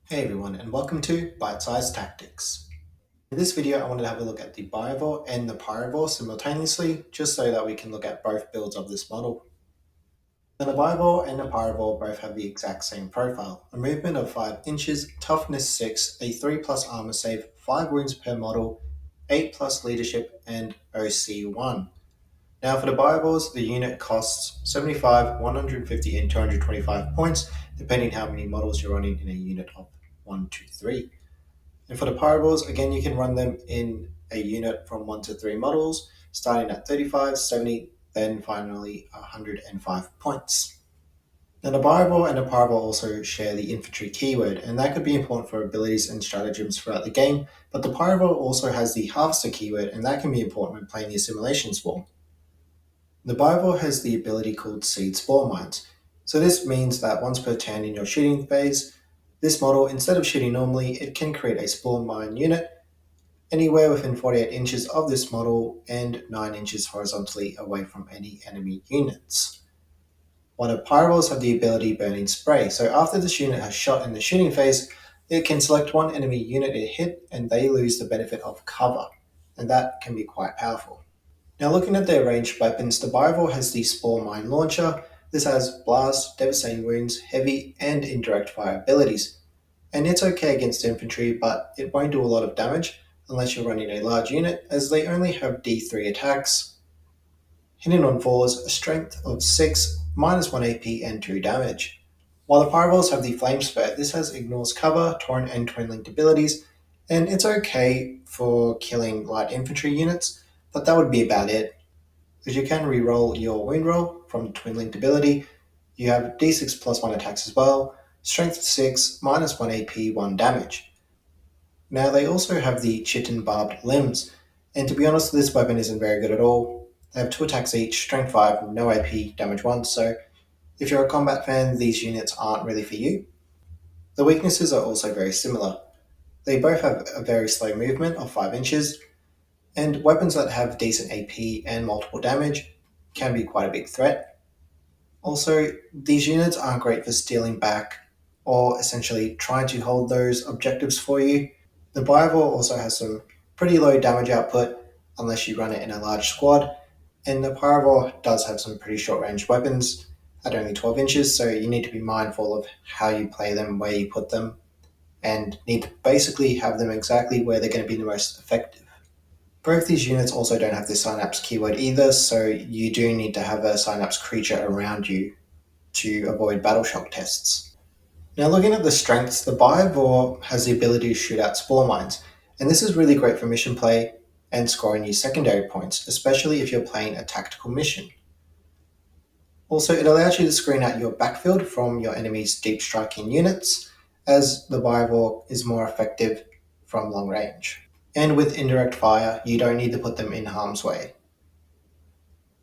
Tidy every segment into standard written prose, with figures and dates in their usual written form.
Hey everyone, and welcome to Bite-Sized Tactics. In this video, I wanted to have a look at the Biovore and the Pyrovore simultaneously, just so that we can look at both builds of this model. Now, the Biovore and the Pyrovore both have the exact same profile: a movement of 5 inches, toughness 6, a 3 plus armor save, 5 wounds per model, 8 plus leadership, and OC 1. Now, for the Biovores, the unit costs 75, 150, and 225 points, depending how many models you're running in a unit of 1 to 3. And for the Pyrovores, again, you can run them in a unit from 1 to 3 models, starting at 35, 70, then finally 105 points. Now, the Biovore and the Pyrovore also share the infantry keyword, and that could be important for abilities and stratagems throughout the game, but the Pyrovore also has the harvester keyword, and that can be important when playing the assimilation swarm. The Biovore has the ability called Seed Spore Mines. So this means that once per turn in your shooting phase, this model, instead of shooting normally, it can create a Spore Mine unit anywhere within 48 inches of this model and 9 inches horizontally away from any enemy units. While the Pyrovores have the ability Burning Spray, so after this unit has shot in the shooting phase, it can select one enemy unit it hit and they lose the benefit of cover, and that can be quite powerful. Now, looking at their ranged weapons, the Biovore has the Spore Mine Launcher. This has blast, devastating wounds, heavy, and indirect fire abilities. And it's okay against infantry, but it won't do a lot of damage unless you're running a large unit, as they only have D3 attacks. Hitting on 4s, a strength of 6, minus 1 AP, and 2 damage. While the Pyrovores have the Flame Spurt, this has ignores cover, torrent, and twin linked abilities, and it's okay for killing light infantry units, but that would be about it. As you can reroll your wound roll from twin linked ability, you have d6 plus 1 attacks as well, strength 6, minus 1 AP, 1 damage. Now they also have the Chitin Barbed Limbs, and to be honest, this weapon isn't very good at all. They have 2 attacks each, strength 5, no AP, damage 1, so if you're a combat fan, these units aren't really for you. The weaknesses are also very similar. They both have a very slow movement of 5 inches, and weapons that have decent AP and multiple damage can be quite a big threat. Also, these units aren't great for stealing back or essentially trying to hold those objectives for you. The Biovore also has some pretty low damage output unless you run it in a large squad, and the Pyrovore does have some pretty short range weapons at only 12 inches, so you need to be mindful of how you play them, where you put them, and need to basically have them exactly where they're going to be the most effective. Both these units also don't have the Synapse keyword either, so you do need to have a Synapse creature around you to avoid battle shock tests. Now, looking at the strengths, the Biovore has the ability to shoot out spore mines, and this is really great for mission play and scoring you secondary points, especially if you're playing a tactical mission. Also, it allows you to screen out your backfield from your enemy's deep striking units, as the Biovore is more effective from long range. And with indirect fire, you don't need to put them in harm's way.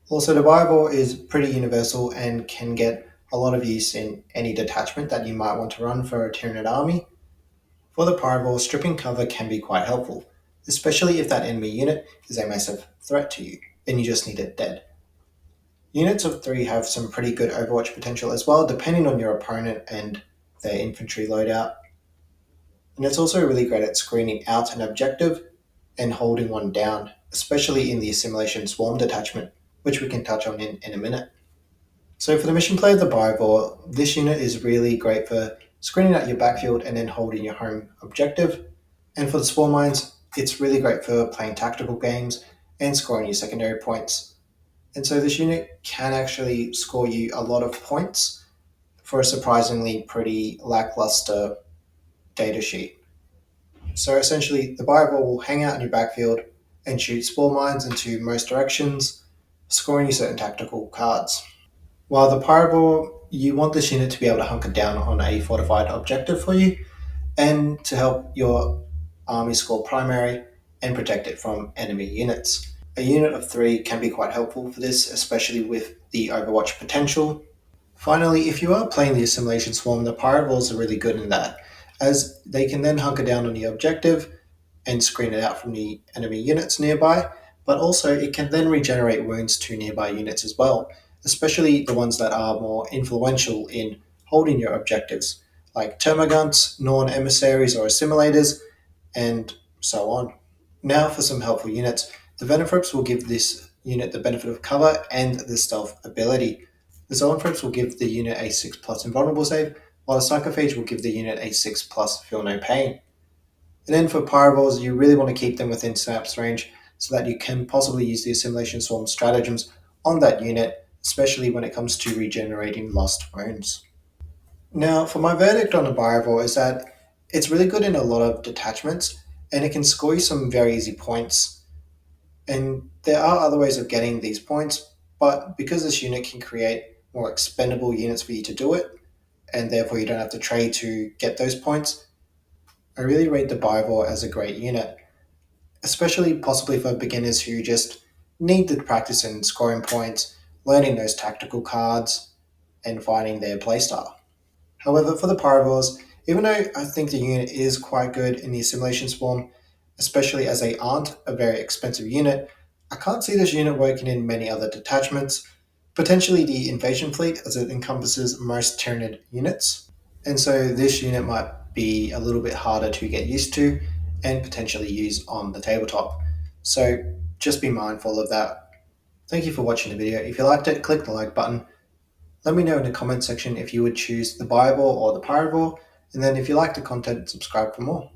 Also, the Biovore is pretty universal and can get a lot of use in any detachment that you might want to run for a Tyranid army. For the Pyrovore, stripping cover can be quite helpful, especially if that enemy unit is a massive threat to you, then you just need it dead. Units of 3 have some pretty good Overwatch potential as well, depending on your opponent and their infantry loadout. And it's also really great at screening out an objective and holding one down, especially in the Assimilation Swarm detachment, which we can touch on in a minute. So for the mission play of the Biovore, this unit is really great for screening out your backfield and then holding your home objective. And for the Swarm Mines, it's really great for playing tactical games and scoring your secondary points. And so this unit can actually score you a lot of points for a surprisingly pretty lackluster data sheet. So essentially, the Biovore will hang out in your backfield and shoot spore mines into most directions, scoring you certain tactical cards. While the Pyrovore, you want this unit to be able to hunker down on a fortified objective for you, and to help your army score primary and protect it from enemy units. A unit of 3 can be quite helpful for this, especially with the Overwatch potential. Finally, if you are playing the Assimilation Swarm, the Pyrovores are really good in that, as they can then hunker down on the objective and screen it out from the enemy units nearby, but also it can then regenerate wounds to nearby units as well, especially the ones that are more influential in holding your objectives, like termagants, non-emissaries or assimilators, and so on. Now for some helpful units. The Venomthrips will give this unit the benefit of cover and the stealth ability. The Zoanthrips will give the unit a 6 plus invulnerable save, while the Psychophage will give the unit a 6 plus feel no pain. And then for Pyrovores, you really want to keep them within Synapse range so that you can possibly use the Assimilation Swarm stratagems on that unit, especially when it comes to regenerating lost wounds. Now, for my verdict on a Biovore is that it's really good in a lot of detachments, and it can score you some very easy points. And there are other ways of getting these points, but because this unit can create more expendable units for you to do it, and therefore you don't have to trade to get those points, I really rate the Biovore as a great unit, especially possibly for beginners who just need the practice in scoring points, learning those tactical cards, and finding their playstyle. However, for the Pyrovores, even though I think the unit is quite good in the Assimilation Swarm, especially as they aren't a very expensive unit, I can't see this unit working in many other detachments, potentially the Invasion Fleet as it encompasses most Tyranid units, and so this unit might be a little bit harder to get used to and potentially use on the tabletop. So just be mindful of that. Thank you for watching the video. If you liked it, click the like button. Let me know in the comment section if you would choose the Bible or the Pyrovore, and then if you like the content, subscribe for more.